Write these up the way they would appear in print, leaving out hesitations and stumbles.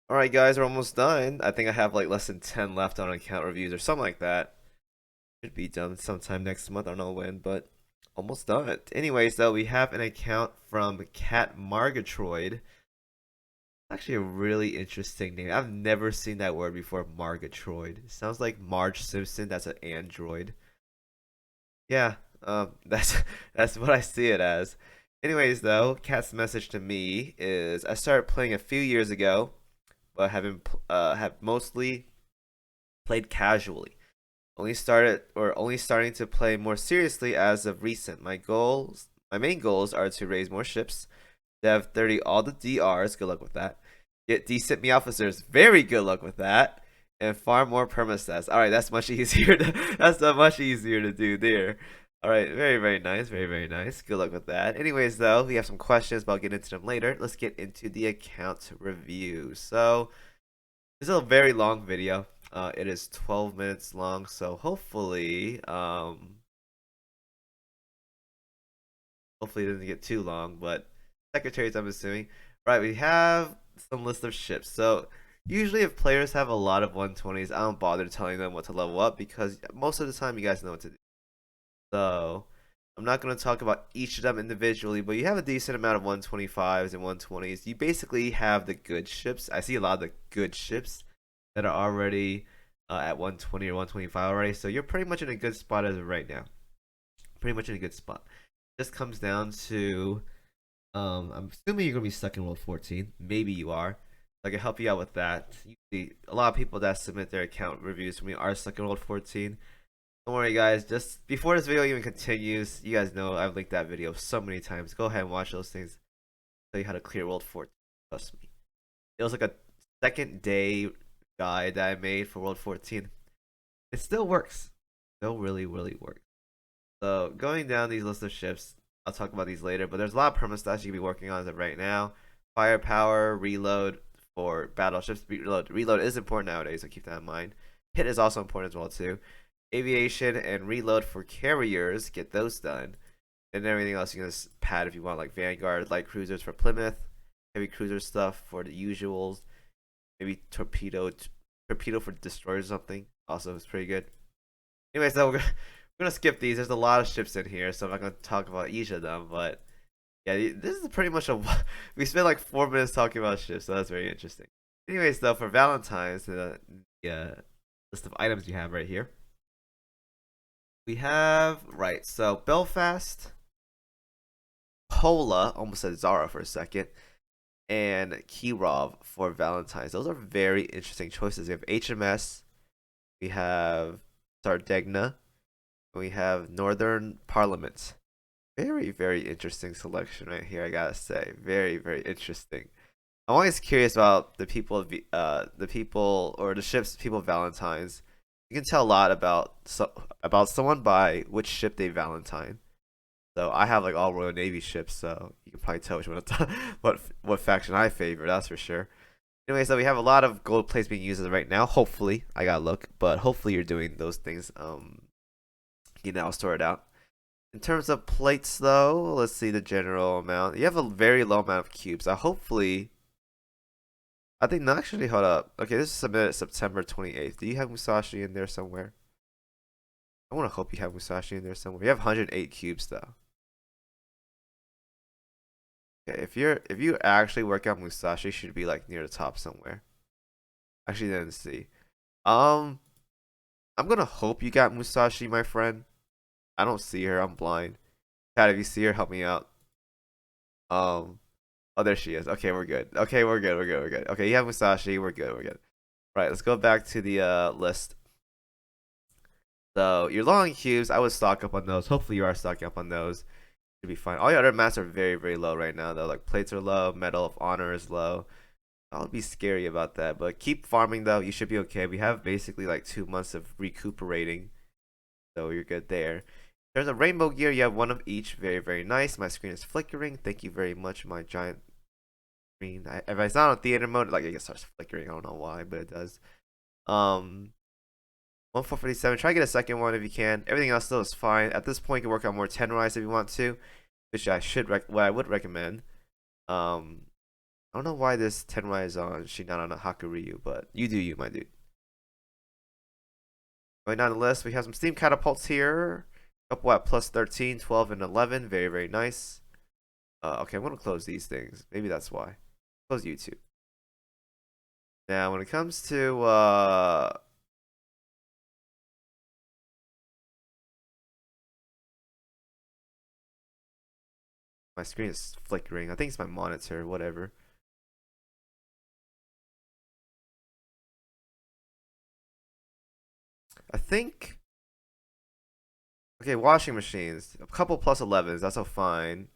Alright guys, we're almost done. I think I have like less than 10 left on account reviews or something like that. Should be done sometime next month. I don't know when, but almost done. Anyways, though, we have an account from Cat Margatroid. Actually a really interesting name. I've never seen that word before, Margatroid. It sounds like Marge Simpson, that's an android. Yeah, that's that's what I see it as. Anyways, though, Cat's message to me is I started playing a few years ago, but have mostly played casually. Only starting to play more seriously as of recent. My main goals are to raise more ships, dev 30 all the DRs, good luck with that. Get decent Meowfficers, very good luck with that. And farm more permastats. Alright, that's much easier that's much easier to do there. Alright, very nice, very nice. Good luck with that. Anyways though, we have some questions, but I'll get into them later. Let's get into the account review. So this is a very long video. It is 12 minutes long, so hopefully it doesn't get too long, but secretaries I'm assuming. Right, we have some list of ships. So usually if players have a lot of 120s, I don't bother telling them what to level up because most of the time you guys know what to do. So I'm not going to talk about each of them individually, but you have a decent amount of 125s and 120s. You basically have the good ships. I see a lot of the good ships that are already at 120 or 125 already. So you're pretty much in a good spot as of right now. Pretty much in a good spot. This comes down to, I'm assuming you're gonna be stuck in World 14. Maybe you are. I can help you out with that. You see, a lot of people that submit their account reviews for me are stuck in World 14. Don't worry, guys. Just before this video even continues, you guys know I've linked that video so many times. Go ahead and watch those things. Tell you how to clear World 14. Trust me. It was like a second day guide that I made for World 14. It still works. Still really works. So going down these list of ships, I'll talk about these later, but there's a lot of permastats you can be working on as of right now. Firepower, reload for battleships. Reload is important nowadays, so keep that in mind. Hit is also important as well too. Aviation and reload for carriers, get those done. And everything else you can just pad if you want, like Vanguard, light cruisers for Plymouth, heavy cruiser stuff for the usuals. Maybe torpedo for destroyers or something. Also, it's pretty good. Anyways, so we're gonna skip these. There's a lot of ships in here, so I'm not gonna talk about each of them. But yeah, this is pretty much a we spent like 4 minutes talking about ships, so that's very interesting. Anyways, though, for Valentine's, the list of items you have right here, we have right. So Belfast, Pola, almost said Zara for a second, and Kirov for Valentine's. Those are very interesting choices. We have HMS, we have Sardegna, we have Northern Parliament. Very interesting selection right here, I gotta say. Very interesting. I'm always curious about the people or the ships people Valentines. You can tell a lot about someone by which ship they Valentine. So I have like all Royal Navy ships, so you can probably tell which one what faction I favor. That's for sure. Anyway, so we have a lot of gold plates being used as of right now. Hopefully, I gotta look, but hopefully you're doing those things. I'll store it out. In terms of plates, though, let's see the general amount. You have a very low amount of cubes. I think, no, actually, hold up. Okay, this is submitted September 28th. Do you have Musashi in there somewhere? I want to hope you have Musashi in there somewhere. You have 108 cubes, though. Okay, if you actually work out Musashi, should be like near the top somewhere. Actually, didn't see. Um, I'm gonna hope you got Musashi, my friend. I don't see her. I'm blind. Kat, if you see her, help me out. Um, oh, there she is. Okay, we're good. Okay, we're good. Okay, you have Musashi. We're good. Right, let's go back to the list. So your long cubes, I would stock up on those. Hopefully you are stocking up on those. Should be fine. All your other mats are very low right now though. Like plates are low, Medal of Honor is low. I would be scary about that, but keep farming though. You should be okay. We have basically like 2 months of recuperating, so you're good there. There's a rainbow gear. You have one of each. Very nice. My screen is flickering. Thank you very much, my giant screen. If it's not on theater mode, like it starts flickering. I don't know why, but it does. 1457. Try to get a second one if you can. Everything else still is fine. At this point, you can work on more 10 rise if you want to, which what I would recommend. I don't know why this Tenrai is on Shinana no Hakuryu, but you do you, my dude. Going down the list, we have some Steam Catapults here. Couple at plus 13, 12, and 11. Very, very nice. Okay, I'm going to close these things. Maybe that's why. Close YouTube. Now, when it comes to my screen is flickering. I think it's my monitor, whatever. I think. Okay, washing machines. A couple plus 11s. That's all fine.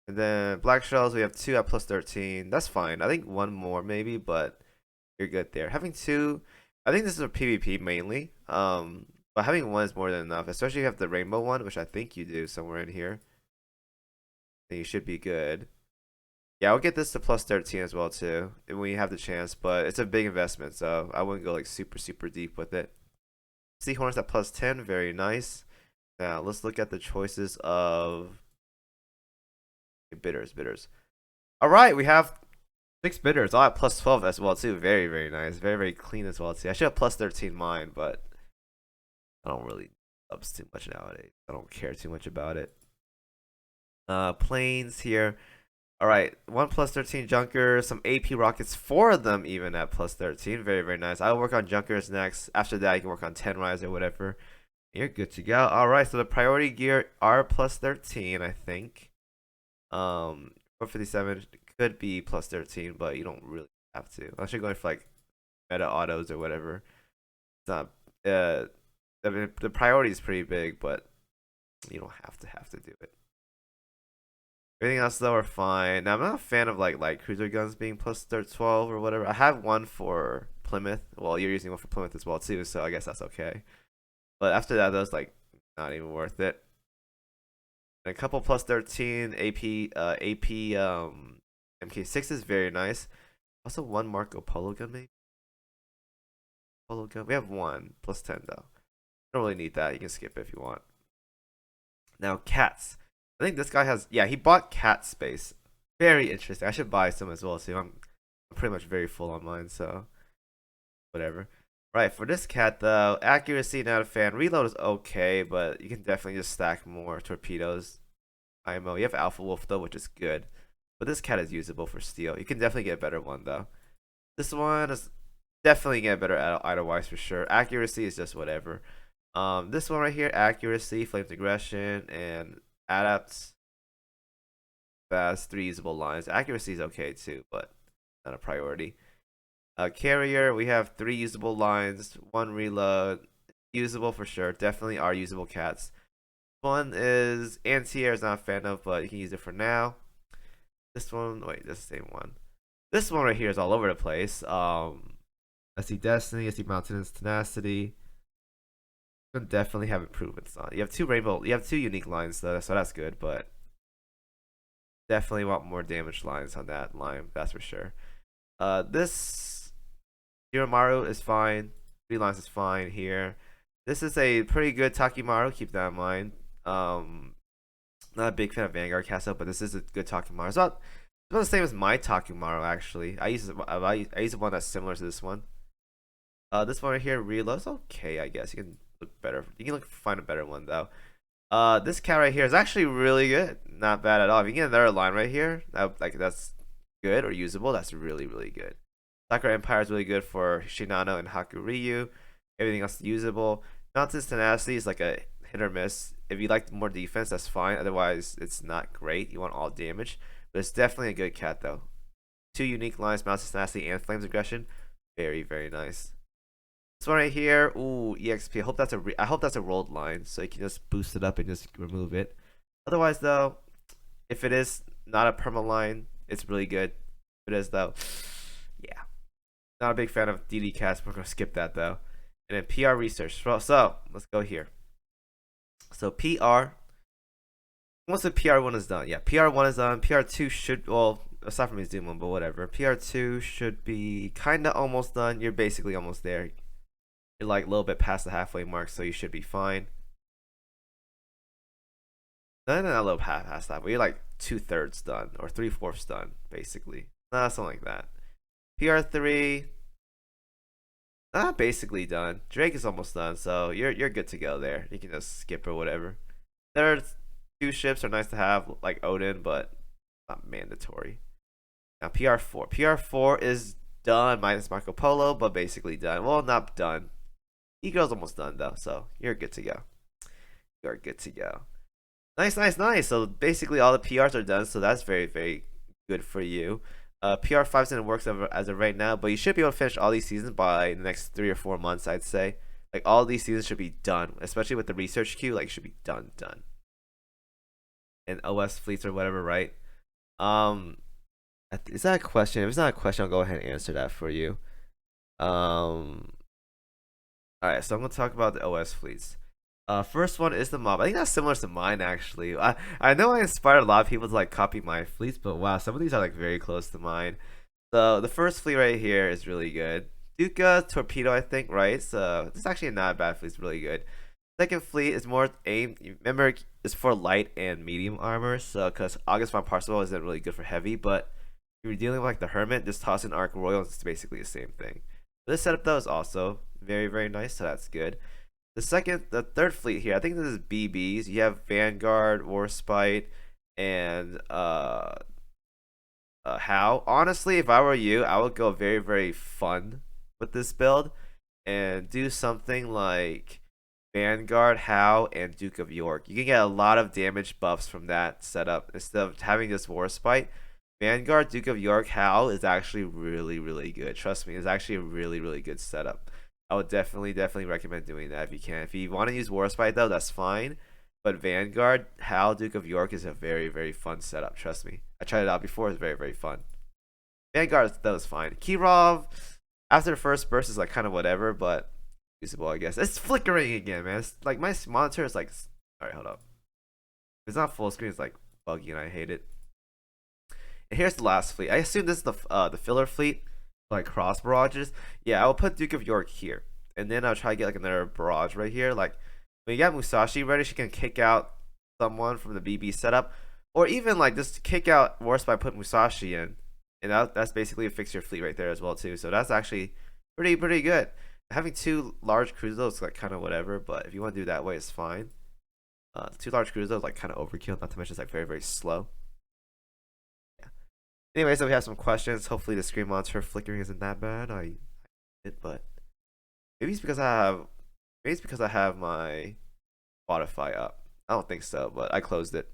And then black shells, we have 2 at plus 13. That's fine. I think one more maybe, but you're good there. Having 2, I think this is a PvP mainly. But having 1 is more than enough, especially if you have the rainbow one, which I think you do somewhere in here. Then you should be good. Yeah, I'll get this to plus 13 as well too when you have the chance, but it's a big investment, so I wouldn't go like super super deep with it. Seahorns at plus 10, very nice. Now let's look at the choices of bitters. All right, we have 6 bitters, all at plus 12 as well too. Very very nice, very very clean as well too. I should have plus 13 mine, but I don't really ups too much nowadays. I don't care too much about it. Planes here. All right, 1 plus 13 junkers, some AP rockets, 4 of them even at plus 13. Very, very nice. I'll work on junkers next. After that, you can work on 10 rise or whatever. You're good to go. All right, so the priority gear are plus 13, I think. 457 could be plus 13, but you don't really have to. Unless you're going for like meta autos or whatever. It's not. I mean, the priority is pretty big, but you don't have to do it. Everything else though are fine. Now I'm not a fan of like light cruiser guns being plus 12 or whatever. I have one for Plymouth. Well, you're using one for Plymouth as well too, so I guess that's okay. But after that, those like not even worth it. And a couple plus 13 AP MK6 is very nice. Also one Marco Polo gun maybe. Polo gun. We have one plus 10 though. Don't really need that. You can skip it if you want. Now cats. I think this guy has, yeah, he bought cat space. Very interesting. I should buy some as well. See, I'm pretty much very full on mine, so whatever. Right, for this cat though, accuracy not a fan. Reload is okay, but you can definitely just stack more torpedoes. IMO. You have Alpha Wolf though, which is good. But this cat is usable for steel. You can definitely get a better one though. This one is definitely get better otherwise for sure. Accuracy is just whatever. This one right here, accuracy, flames aggression, and adapts fast, 3 usable lines. Accuracy is okay too, but not a priority. Carrier, we have 3 usable lines, 1 reload, usable for sure. Definitely are usable cats. One is anti-air, is not a fan of, but you can use it for now. This one, wait, this is the same one. This one right here is all over the place. I see Destiny, I see Mountainous Tenacity. Definitely have improvements on. You have 2 unique lines though, so that's good, but definitely want more damage lines on that line, that's for sure. This Hiromaru is fine. 3 lines is fine here. This is a pretty good Takimaru, keep that in mind. Not a big fan of Vanguard Castle, but this is a good Takimaru. It's about the same as my Takimaru actually. I use one that's similar to this one. This one right here, reloads okay, I guess. You can look better. You can find a better one though. This cat right here is actually really good. Not bad at all. If you get another line right here, that's good or usable, that's really really good. Sakura Empire is really good for Shinano and Hakuryu. Everything else is usable. Mountain's Tenacity is like a hit or miss. If you like more defense, that's fine. Otherwise, it's not great. You want all damage, but it's definitely a good cat though. 2 unique lines, Mountain's Tenacity and Flames Aggression. Very very nice. This one right here, ooh, EXP. I hope that's a rolled line, so you can just boost it up and just remove it. Otherwise, though, if it is not a perma line, it's really good. If it is though, yeah, not a big fan of DD cats. We're gonna skip that though. And then PR research. So let's go here. So PR. Once the PR1 is done, yeah, PR1 is done. PR2 should, well, aside from his Doom one, but whatever. PR2 should be kind of almost done. You're basically almost there. You're like a little bit past the halfway mark, so you should be fine. No, not a little past that, but you're like 2/3 done or 3/4 done, basically. Something like that. PR3, basically done. Drake is almost done, so you're good to go there. You can just skip or whatever. There are two ships are nice to have, like Odin, but not mandatory. Now PR4. PR4 is done minus Marco Polo, but basically done. Well, not done. E-Girl's almost done though, so you're good to go. You're good to go. Nice, nice, nice. So basically all the PRs are done, so that's very, very good for you. PR5's in the works as of right now, but you should be able to finish all these seasons by the next 3 or 4 months, I'd say. Like all these seasons should be done, especially with the research queue. Like should be done. And OS fleets or whatever, right? Um, is that a question? If it's not a question, I'll go ahead and answer that for you. All right, so I'm gonna talk about the OS fleets. First one is the mob. I think that's similar to mine actually. I know I inspired a lot of people to like copy my fleets, but wow, some of these are like very close to mine. So the first fleet right here is really good. Duca torpedo, I think, right? So it's actually not a bad fleet. It's really good. Second fleet is more aimed. Remember, it's for light and medium armor. So because August von Parzival isn't really good for heavy, but if you're dealing with like the Hermit, just toss in Arc Royal. It's basically the same thing. This setup though is also very, very nice, so that's good. The third fleet here, I think this is BBs. You have Vanguard, Warspite, and How. Honestly, if I were you, I would go very, very fun with this build and do something like Vanguard, How, and Duke of York. You can get a lot of damage buffs from that setup instead of having this Warspite. Vanguard, Duke of York, How is actually really, really good. Trust me, it's actually a really, really good setup. I would definitely recommend doing that if you can. If you want to use Warspite though, that's fine. But Vanguard, Hal, Duke of York is a very, very fun setup. Trust me. I tried it out before. It's very, very fun. Vanguard, that was fine. Kirov, after the first burst is like kind of whatever, but usable, I guess. It's flickering again, man. It's like my monitor is like, all right, hold up. If it's not full screen, it's like buggy and I hate it. And here's the last fleet. I assume this is the filler fleet, like cross barrages. Yeah, I will put Duke of York here, and then I'll try to get like another barrage right here. Like when you got Musashi ready, she can kick out someone from the BB setup, or even like just kick out Worse by putting Musashi in, and that's basically a fix your fleet right there as well too. So that's actually pretty good. Having two large cruisers though is like kind of whatever, but if you want to do that way, it's fine. Two large cruisers though is like kind of overkill. Not to mention it's like very slow. Anyway, so we have some questions. Hopefully the screen monitor flickering isn't that bad. But maybe it's because I have my Spotify up. I don't think so, but I closed it.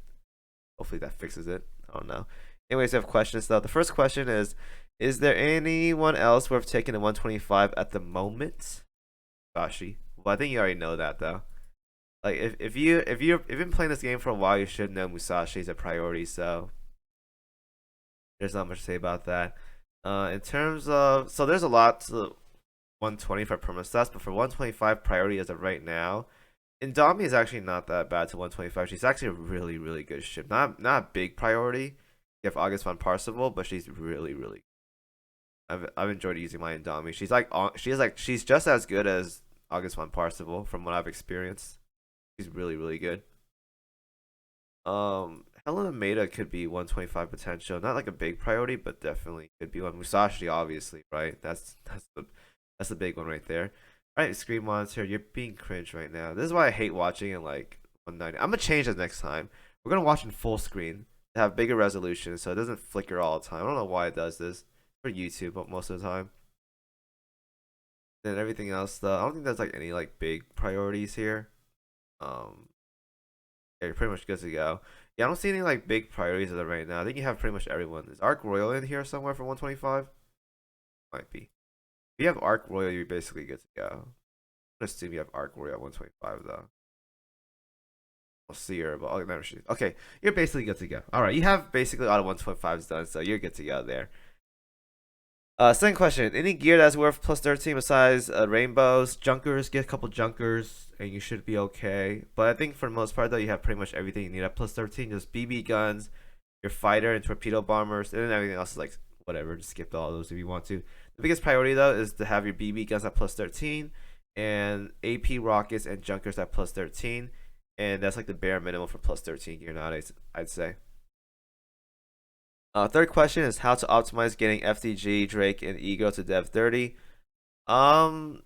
Hopefully that fixes it. I don't know. Anyways, I have questions though. The first question is there anyone else worth taking to 125 at the moment? Bashi. Well, I think you already know that though. Like if you've been playing this game for a while, you should know Musashi is a priority, so there's not much to say about that. In terms of, so there's a lot to 120 for perma stats, but for 125 priority as of right now, Indomie is actually not that bad to 125. She's actually a really good ship. Not a big priority. You have August von Parzival, but she's really. I've enjoyed using my Indomie. She's just as good as August von Parzival from what I've experienced. She's really good. Helena Meta could be 125 potential. Not like a big priority, but definitely could be one. Musashi, obviously, right? That's the big one right there. All right, screen monitor. You're being cringe right now. This is why I hate watching in like 190. I'm gonna change this next time. We're gonna watch in full screen to have bigger resolution, so it doesn't flicker all the time. I don't know why it does this for YouTube, but most of the time. Then everything else, though, I don't think there's like any like big priorities here. Yeah, you're pretty much good to go. Yeah, I don't see any like big priorities as of right now. I think you have pretty much everyone. Is Arc Royal in here somewhere for 125? Might be. If you have Arc Royal, you're basically good to go. I'm gonna assume you have Arc Royal at 125 though. We'll see her, but I'll never shoot. Okay, you're basically good to go. All right, you have basically all the 125s done, so you're good to go there. Second question: any gear that's worth plus 13 besides rainbows, junkers? Get a couple junkers, and you should be okay. But I think for the most part, though, you have pretty much everything you need at plus 13. Just BB guns, your fighter and torpedo bombers, and then everything else is like whatever. Just skip all those if you want to. The biggest priority though is to have your BB guns at plus 13 and AP rockets and junkers at plus 13, and that's like the bare minimum for plus 13 gear nowadays, I'd say. Third question is how to optimize getting FTG, Drake, and Ego to Dev 30. And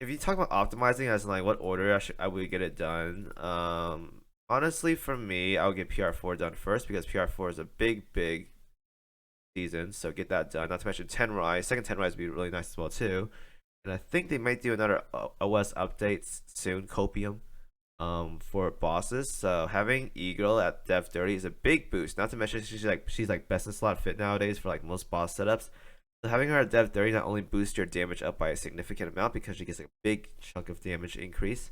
if you talk about optimizing as in like what order I would get it done, honestly for me, I would get PR4 done first because PR4 is a big season, so get that done. Not to mention 10 Rise, second 10 Rise would be really nice as well too. And I think they might do another OS updates soon, Copium, for bosses. So having Eagle at Dev 30 is a big boost. Not to mention she's like best in slot fit nowadays for like most boss setups. So having her at Dev 30 not only boosts your damage up by a significant amount because she gets like a big chunk of damage increase.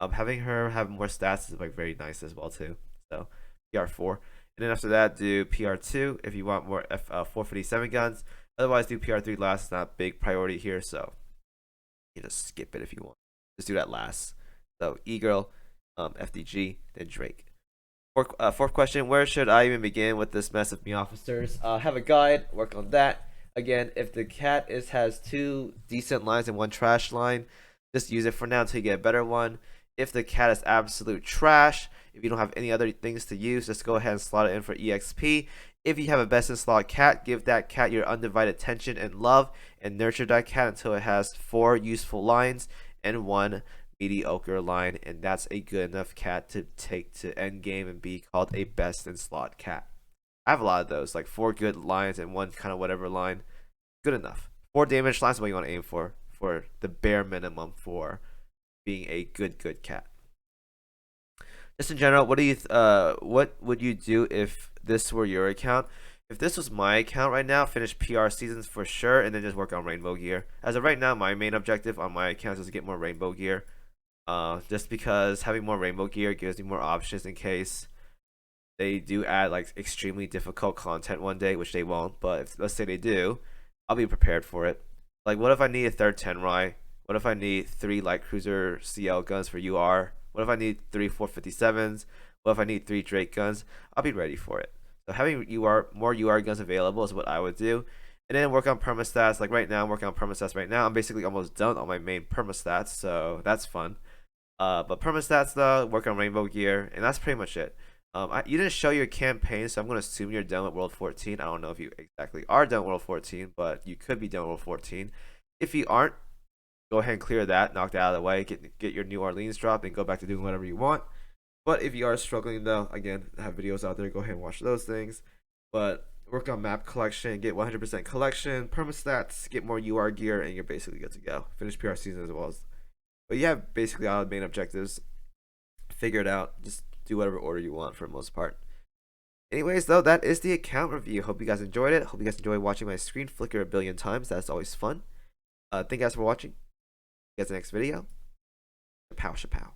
Having her have more stats is like very nice as well too. So PR4, and then after that do PR2 if you want more 457 guns. Otherwise do PR3 last. It's not a big priority here, so you just skip it if you want. Just do that last. So E-Girl, FDG, then Drake. Fourth question, where should I even begin with this mess of Meowfficers? Have a guide, work on that. Again, if the cat has 2 decent lines and 1 trash line, just use it for now until you get a better one. If the cat is absolute trash, if you don't have any other things to use, just go ahead and slot it in for EXP. If you have a best in slot cat, give that cat your undivided attention and love, and nurture that cat until it has 4 useful lines and 1 mediocre line, and that's a good enough cat to take to end game and be called a best in slot cat. I have a lot of those, like 4 good lines and 1 kind of whatever line. Good enough. 4 damage lines is what you want to aim for the bare minimum for being a good cat. Just in general, what would you do if this were your account? If this was my account right now, finish PR seasons for sure, and then just work on rainbow gear. As of right now, my main objective on my account is to get more rainbow gear. Just because having more rainbow gear gives me more options in case they do add like extremely difficult content one day, which they won't. But if, let's say they do, I'll be prepared for it. Like, what if I need a third 10 Rai? What if I need 3 light cruiser CL guns for UR? What if I need 3 457s? What if I need 3 Drake guns? I'll be ready for it. So having more UR guns available is what I would do. And then work on permastats. Like right now, I'm working on permastats right now. I'm basically almost done on my main permastats, so that's fun. But permastats though, work on rainbow gear, and that's pretty much it. You didn't show your campaign, so I'm going to assume you're done with World 14. I don't know if you exactly are done with World 14, but you could be done with World 14. If you aren't, go ahead and clear that, knock that out of the way, get your New Orleans drop, and go back to doing whatever you want. But if you are struggling though, again, I have videos out there, go ahead and watch those things. But work on map collection, get 100% collection, permastats, get more UR gear, and you're basically good to go. Finish PR season as well as. But you have basically all the main objectives figured out. Just do whatever order you want for the most part. Anyways, though, that is the account review. Hope you guys enjoyed it. Hope you guys enjoyed watching my screen flicker a billion times. That's always fun. Thank you guys for watching. See you guys in the next video. Chapow, chapow.